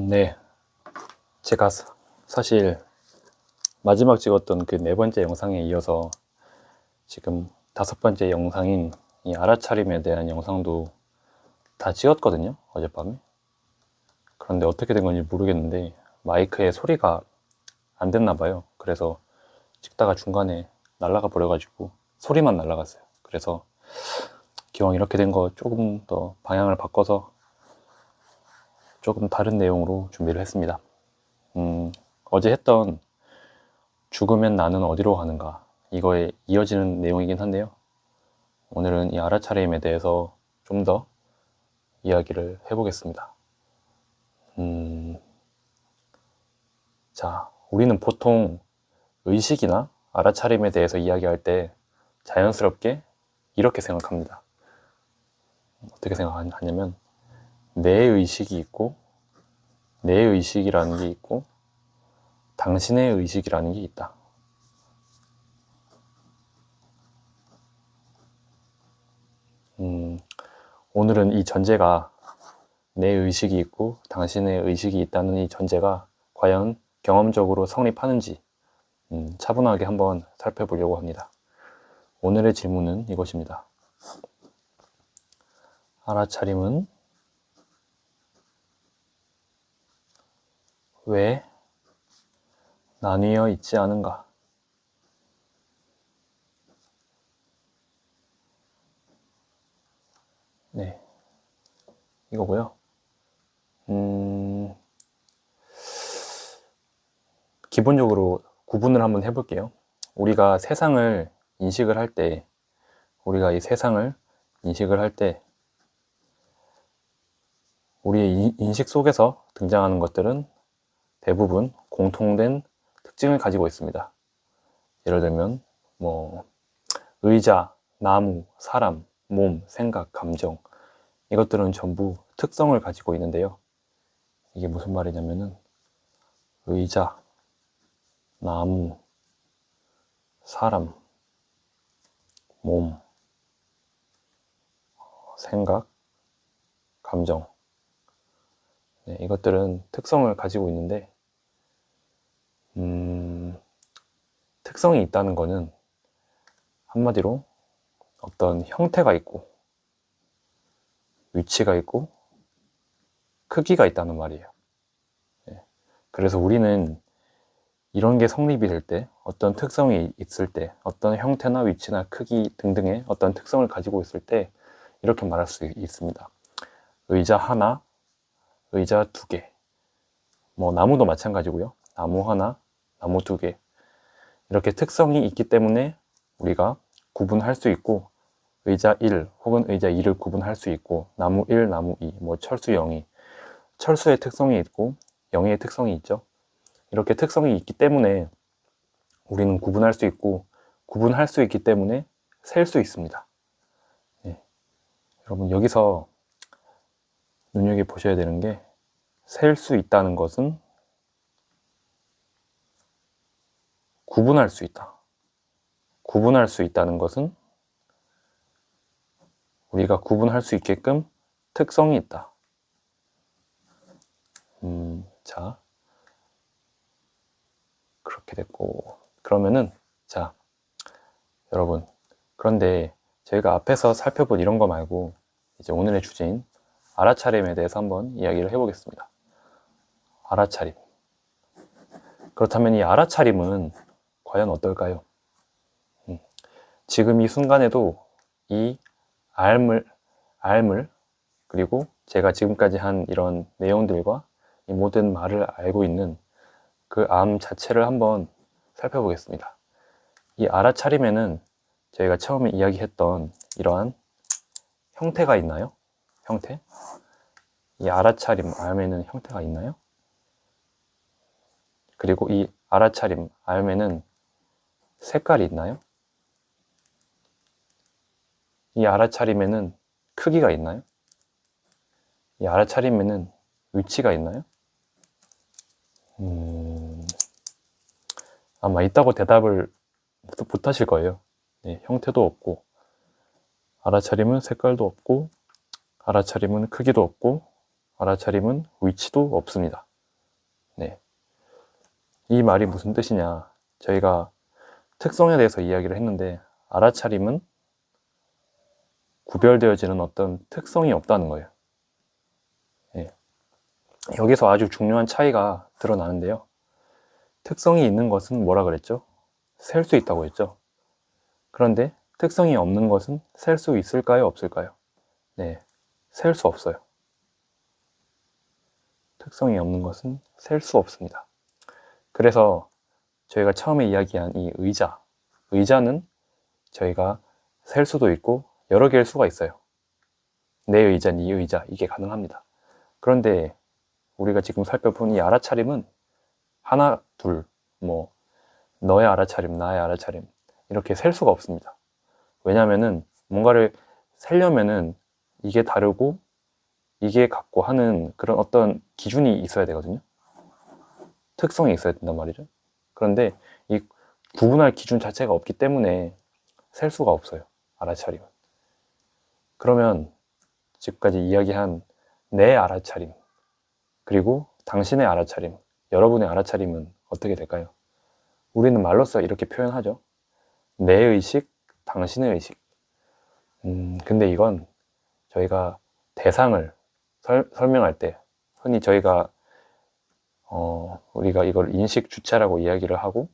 네. 제가 사실 마지막 찍었던 그 4번째 영상에 이어서 지금 5번째 영상인 이 알아차림에 대한 영상도 다 찍었거든요, 어젯밤에. 그런데 어떻게 된 건지 모르겠는데 마이크에 소리가 안 됐나 봐요. 그래서 찍다가 중간에 날아가 버려가지고 소리만 날아갔어요. 그래서 기왕 이렇게 된 거 조금 더 방향을 바꿔서 조금 다른 내용으로 준비를 했습니다. 어제 했던 죽으면 나는 어디로 가는가, 이거에 이어지는 내용이긴 한데요. 오늘은 이 알아차림에 대해서 좀 더 이야기를 해보겠습니다. 자, 우리는 보통 의식이나 알아차림에 대해서 이야기할 때 자연스럽게 이렇게 생각합니다. 어떻게 생각하냐면 내 의식이 있고 내 의식이라는 게 있고 당신의 의식이라는 게 있다. 오늘은 이 전제가 내 의식이 있고 당신의 의식이 있다는 이 전제가 과연 경험적으로 성립하는지 차분하게 한번 살펴보려고 합니다. 오늘의 질문은 이것입니다. 알아차림은 왜 나뉘어 있지 않은가? 네, 이거고요. 기본적으로 구분을 한번 해볼게요. 우리가 세상을 인식을 할 때, 우리의 인식 속에서 등장하는 것들은 대부분 공통된 특징을 가지고 있습니다. 예를 들면 의자, 나무, 사람, 몸, 생각, 감정, 이것들은 전부 특성을 가지고 있는데요. 이게 무슨 말이냐면은 의자, 나무, 사람, 몸, 생각, 감정, 네, 이것들은 특성을 가지고 있는데 특성이 있다는 것은 한마디로 어떤 형태가 있고 위치가 있고 크기가 있다는 말이에요. 네. 그래서 우리는 이런 게 성립이 될 때, 어떤 특성이 있을 때, 어떤 형태나 위치나 크기 등등의 어떤 특성을 가지고 있을 때 이렇게 말할 수 있습니다. 의자 하나, 의자 두 개. 나무도 마찬가지고요. 나무 하나, 나무 두 개. 이렇게 특성이 있기 때문에 우리가 구분할 수 있고, 의자 1 혹은 의자 2를 구분할 수 있고, 나무 1, 나무 2, 철수 0이, 철수의 특성이 있고 영의 특성이 있죠. 이렇게 특성이 있기 때문에 우리는 구분할 수 있고, 구분할 수 있기 때문에 셀 수 있습니다. 네. 여러분, 여기서 눈여겨보셔야 되는 게, 셀 수 있다는 것은 구분할 수 있다. 구분할 수 있다는 것은 우리가 구분할 수 있게끔 특성이 있다. 자, 그렇게 됐고, 그러면은, 자, 여러분, 그런데 저희가 앞에서 살펴본 이런 거 말고 이제 오늘의 주제인 알아차림에 대해서 한번 이야기를 해보겠습니다. 알아차림. 그렇다면 이 알아차림은 과연 어떨까요? 지금 이 순간에도 이 알물, 그리고 제가 지금까지 한 이런 내용들과 이 모든 말을 알고 있는 그 암 자체를 한번 살펴보겠습니다. 이 알아차림에는 저희가 처음에 이야기했던 이러한 형태가 있나요? 형태? 이 알아차림, 암에는 형태가 있나요? 그리고 이 알아차림, 암에는 색깔이 있나요? 이 알아차림에는 크기가 있나요? 이 알아차림에는 위치가 있나요? 아마 있다고 대답을 못 하실 거예요. 네, 형태도 없고, 알아차림은 색깔도 없고, 알아차림은 크기도 없고, 알아차림은 위치도 없습니다. 이 말이 무슨 뜻이냐? 저희가 특성에 대해서 이야기를 했는데 알아차림은 구별되어지는 어떤 특성이 없다는 거예요. 예. 여기서 아주 중요한 차이가 드러나는데요. 특성이 있는 것은 뭐라 그랬죠? 셀 수 있다고 했죠. 그런데 특성이 없는 것은 셀 수 있을까요? 없을까요? 네, 셀 수 없어요. 특성이 없는 것은 셀 수 없습니다. 그래서 저희가 처음에 이야기한 이 의자는 저희가 셀 수도 있고 여러 개일 수가 있어요. 내 의자, 네 의자, 이게 가능합니다. 그런데 우리가 지금 살펴본 이 알아차림은 하나, 둘, 뭐 너의 알아차림, 나의 알아차림 이렇게 셀 수가 없습니다. 왜냐하면은 뭔가를 세려면은 이게 다르고 이게 같고 하는 그런 어떤 기준이 있어야 되거든요. 특성이 있어야 된단 말이죠. 그런데 이 구분할 기준 자체가 없기 때문에 셀 수가 없어요. 알아차림은. 그러면 지금까지 이야기한 내 알아차림 그리고 당신의 알아차림, 여러분의 알아차림은 어떻게 될까요? 우리는 말로써 이렇게 표현하죠. 내 의식, 당신의 의식. 근데 이건 저희가 대상을 설명할 때 흔히 저희가 우리가 이걸 인식 주체라고 이야기를 하고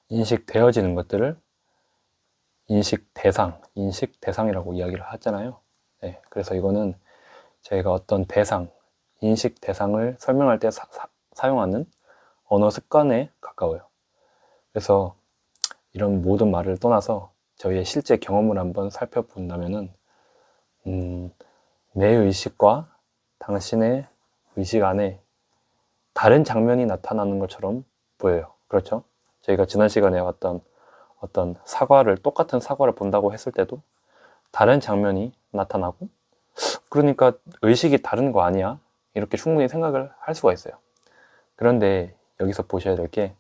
인식되어지는 것들을 인식 대상이라고 이야기를 하잖아요. 네, 그래서 이거는 저희가 어떤 대상, 인식 대상을 설명할 때 사용하는 언어 습관에 가까워요. 그래서 이런 모든 말을 떠나서 저희의 실제 경험을 한번 살펴본다면은 내 의식과 당신의 의식 안에 다른 장면이 나타나는 것처럼 보여요. 그렇죠? 저희가 지난 시간에 봤던 어떤 똑같은 사과를 본다고 했을 때도 다른 장면이 나타나고, 그러니까 의식이 다른 거 아니야? 이렇게 충분히 생각을 할 수가 있어요. 그런데 여기서 보셔야 될 게,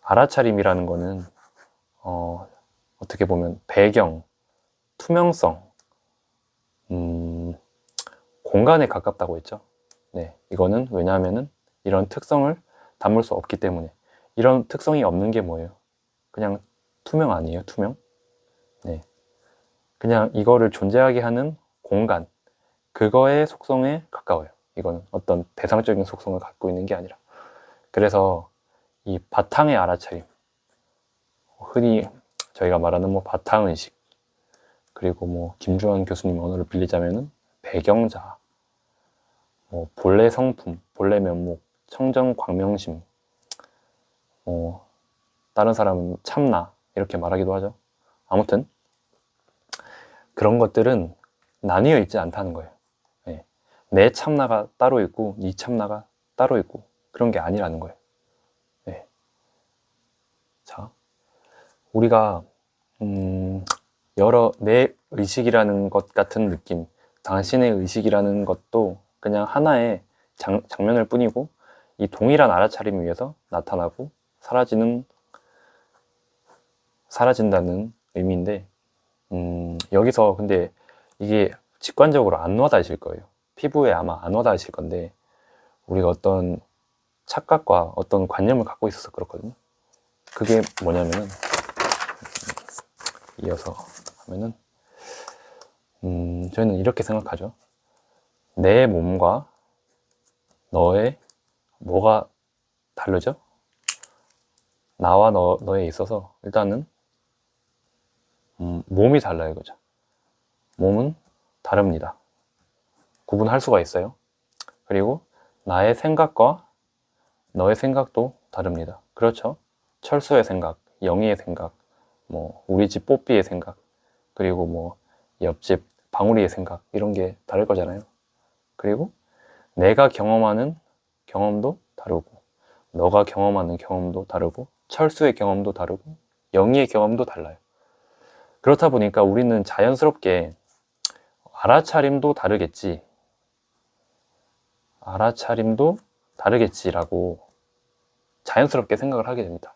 알아차림이라는 거는, 어떻게 보면 배경, 투명성, 공간에 가깝다고 했죠. 네, 이거는 왜냐하면은 이런 특성을 담을 수 없기 때문에. 이런 특성이 없는 게 뭐예요? 그냥 투명 아니에요? 투명? 네, 그냥 이거를 존재하게 하는 공간, 그거의 속성에 가까워요. 이거는 어떤 대상적인 속성을 갖고 있는 게 아니라. 그래서 이 바탕의 알아차림, 흔히 저희가 말하는 뭐 바탕의식, 그리고 뭐 김주환 교수님 언어를 빌리자면은 배경자, 뭐 본래 성품, 본래 면목, 청정 광명심, 다른 사람은 참나 이렇게 말하기도 하죠. 아무튼 그런 것들은 나뉘어 있지 않다는 거예요. 네. 내 참나가 따로 있고 네 참나가 따로 있고 그런 게 아니라는 거예요. 네. 자, 우리가 내 의식이라는 것 같은 느낌, 당신의 의식이라는 것도 그냥 하나의 장면일 뿐이고 이 동일한 알아차림 위해서 나타나고 사라진다는 의미인데, 여기서 근데 이게 직관적으로 안 와닿으실 거예요. 피부에 아마 안 와닿으실 건데, 우리가 어떤 착각과 어떤 관념을 갖고 있어서 그렇거든요. 그게 뭐냐면은, 이어서 하면은, 저희는 이렇게 생각하죠. 내 몸과 너의 뭐가 다르죠? 나와 너에 있어서 일단은 몸이 달라요, 이거죠. 몸은 다릅니다. 구분할 수가 있어요. 그리고 나의 생각과 너의 생각도 다릅니다. 그렇죠? 철수의 생각, 영희의 생각, 뭐 우리 집 뽀삐의 생각, 그리고 뭐 옆집 방울이의 생각, 이런 게 다를 거잖아요. 그리고 내가 경험하는 경험도 다르고, 너가 경험하는 경험도 다르고, 철수의 경험도 다르고, 영희의 경험도 달라요. 그렇다 보니까 우리는 자연스럽게 알아차림도 다르겠지라고 자연스럽게 생각을 하게 됩니다.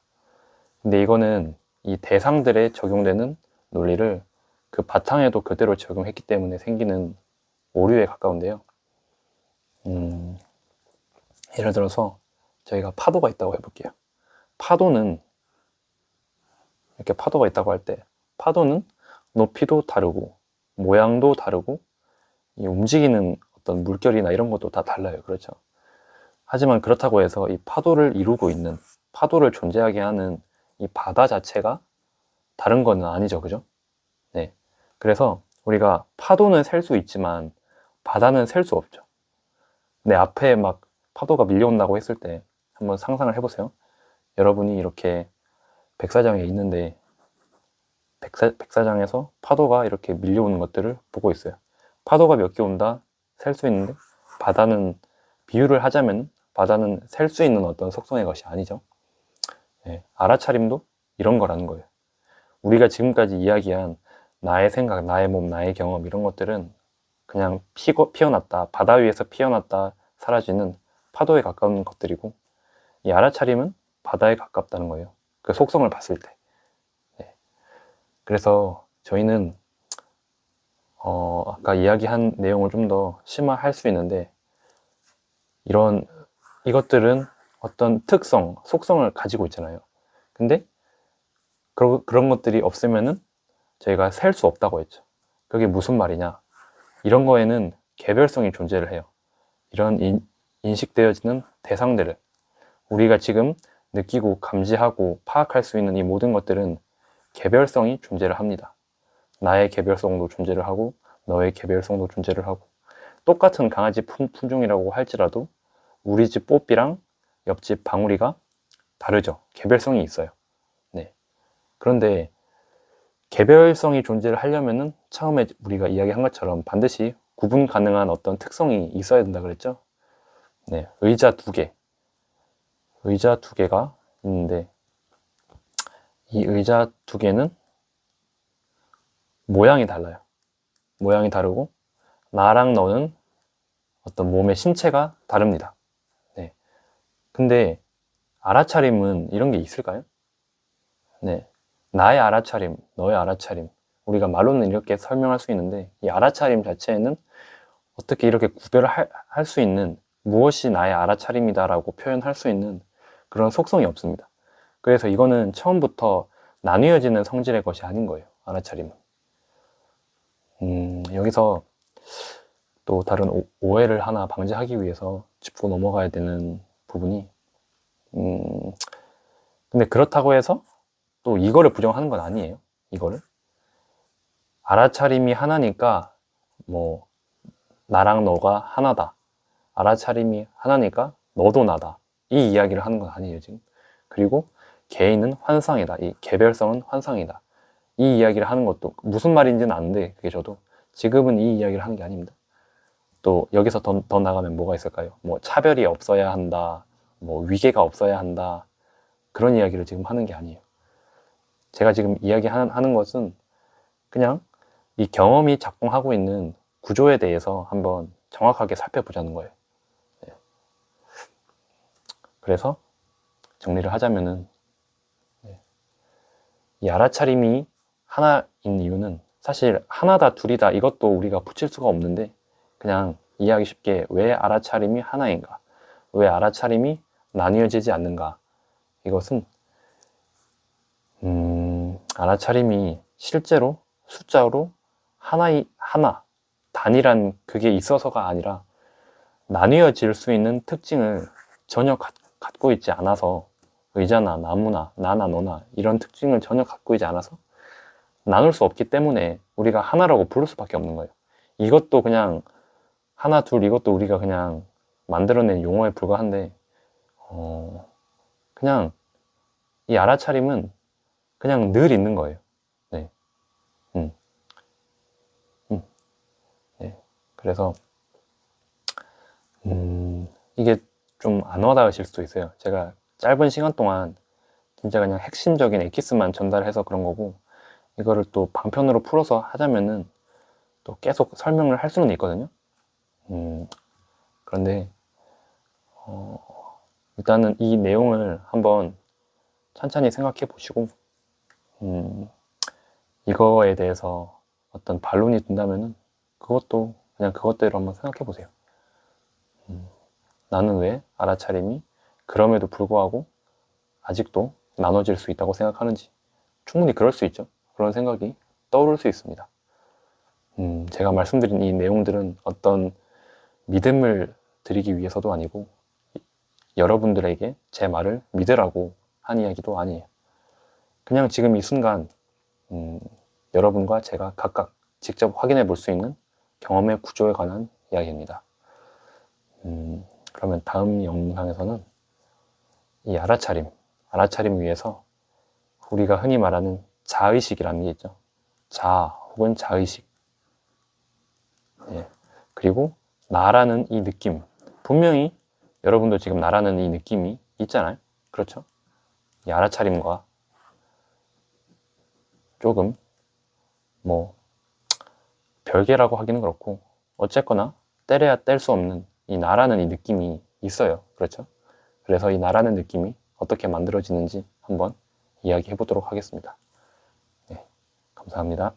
근데 이거는 이 대상들에 적용되는 논리를 그 바탕에도 그대로 적용했기 때문에 생기는 오류에 가까운데요. 예를 들어서 저희가 파도가 있다고 해볼게요. 파도는 이렇게 파도가 있다고 할 때 파도는 높이도 다르고 모양도 다르고 이 움직이는 어떤 물결이나 이런 것도 다 달라요. 그렇죠? 하지만 그렇다고 해서 이 파도를 이루고 있는, 파도를 존재하게 하는 이 바다 자체가 다른 건 아니죠. 그죠? 네. 그래서 우리가 파도는 셀 수 있지만 바다는 셀 수 없죠. 내 앞에 막 파도가 밀려온다고 했을 때 한번 상상을 해보세요. 여러분이 이렇게 백사장에 있는데 백사장에서 파도가 이렇게 밀려오는 것들을 보고 있어요. 파도가 몇 개 온다 셀 수 있는데 바다는, 비유를 하자면 바다는 셀 수 있는 어떤 속성의 것이 아니죠. 네, 알아차림도 이런 거라는 거예요. 우리가 지금까지 이야기한 나의 생각, 나의 몸, 나의 경험 이런 것들은 그냥 피어났다, 바다 위에서 피어났다 사라지는 파도에 가까운 것들이고, 이 알아차림은 바다에 가깝다는 거예요. 그 속성을 봤을 때. 네. 그래서 저희는 아까 이야기한 내용을 좀 더 심화할 수 있는데, 이것들은 어떤 특성, 속성을 가지고 있잖아요. 근데 그런 것들이 없으면은 저희가 셀 수 없다고 했죠. 그게 무슨 말이냐? 이런 거에는 개별성이 존재를 해요. 이런 인식되어지는 대상들을, 우리가 지금 느끼고 감지하고 파악할 수 있는 이 모든 것들은 개별성이 존재를 합니다. 나의 개별성도 존재를 하고 너의 개별성도 존재를 하고, 똑같은 강아지 품종이라고 할지라도 우리 집 뽀삐랑 옆집 방울이가 다르죠. 개별성이 있어요. 네. 그런데 개별성이 존재를 하려면은 처음에 우리가 이야기한 것처럼 반드시 구분 가능한 어떤 특성이 있어야 된다 그랬죠. 네, 의자 두 개가 있는데 이 의자 두 개는 모양이 달라요. 모양이 다르고 나랑 너는 어떤 몸의 신체가 다릅니다. 네. 근데 알아차림은 이런 게 있을까요? 네. 나의 알아차림, 너의 알아차림. 우리가 말로는 이렇게 설명할 수 있는데 이 알아차림 자체에는 어떻게 이렇게 구별을 할 수 있는, 무엇이 나의 알아차림이다라고 표현할 수 있는 그런 속성이 없습니다. 그래서 이거는 처음부터 나뉘어지는 성질의 것이 아닌 거예요. 알아차림은. 여기서 또 다른 오해를 하나 방지하기 위해서 짚고 넘어가야 되는 부분이, 근데 그렇다고 해서 또 이거를 부정하는 건 아니에요. 이거를 알아차림이 하나니까 뭐 나랑 너가 하나다, 알아차림이 하나니까 너도 나다, 이 이야기를 하는 건 아니에요 지금. 그리고 개인은 환상이다, 이 개별성은 환상이다, 이 이야기를 하는 것도 무슨 말인지는 아는데 그게 저도 지금은 이 이야기를 하는 게 아닙니다. 또 여기서 더 나가면 뭐가 있을까요? 뭐 차별이 없어야 한다, 뭐 위계가 없어야 한다, 그런 이야기를 지금 하는 게 아니에요. 제가 지금 이야기하는 것은 그냥 이 경험이 작동하고 있는 구조에 대해서 한번 정확하게 살펴보자는 거예요. 네. 그래서 정리를 하자면은, 이 알아차림이 하나인 이유는 사실 하나다 둘이다 이것도 우리가 붙일 수가 없는데, 그냥 이해하기 쉽게 왜 알아차림이 하나인가, 왜 알아차림이 나뉘어지지 않는가, 이것은 알아차림이 실제로 숫자로 하나 단일한 그게 있어서가 아니라 나뉘어질 수 있는 특징을 전혀 갖고 있지 않아서, 의자나 나무나 나나 너나 이런 특징을 전혀 갖고 있지 않아서 나눌 수 없기 때문에 우리가 하나라고 부를 수밖에 없는 거예요. 이것도 그냥 하나 둘, 이것도 우리가 그냥 만들어낸 용어에 불과한데, 그냥 이 알아차림은 그냥 늘 있는 거예요. 네. 네. 그래서 이게 좀 안 와닿으실 수도 있어요. 제가 짧은 시간 동안 진짜 그냥 핵심적인 엑기스만 전달해서 그런 거고, 이거를 또 방편으로 풀어서 하자면은 또 계속 설명을 할 수는 있거든요. 그런데 일단은 이 내용을 한번 천천히 생각해 보시고, 이거에 대해서 어떤 반론이 든다면은 그것도 그냥 그것대로 한번 생각해 보세요. 나는 왜 알아차림이 그럼에도 불구하고 아직도 나눠질 수 있다고 생각하는지, 충분히 그럴 수 있죠. 그런 생각이 떠오를 수 있습니다. 제가 말씀드린 이 내용들은 어떤 믿음을 드리기 위해서도 아니고 여러분들에게 제 말을 믿으라고 한 이야기도 아니에요. 그냥 지금 이 순간 여러분과 제가 각각 직접 확인해 볼 수 있는 경험의 구조에 관한 이야기입니다. 그러면 다음 영상에서는 이 알아차림 위해서 우리가 흔히 말하는 자의식이라는 게 있죠. 자아 혹은 자의식. 예. 그리고 나라는 이 느낌. 분명히 여러분도 지금 나라는 이 느낌이 있잖아요. 그렇죠? 이 알아차림과 조금 뭐 별개라고 하기는 그렇고 어쨌거나 때려야 뗄 수 없는 이 나라는 이 느낌이 있어요. 그렇죠? 그래서 이 나라는 느낌이 어떻게 만들어지는지 한번 이야기해 보도록 하겠습니다. 네, 감사합니다.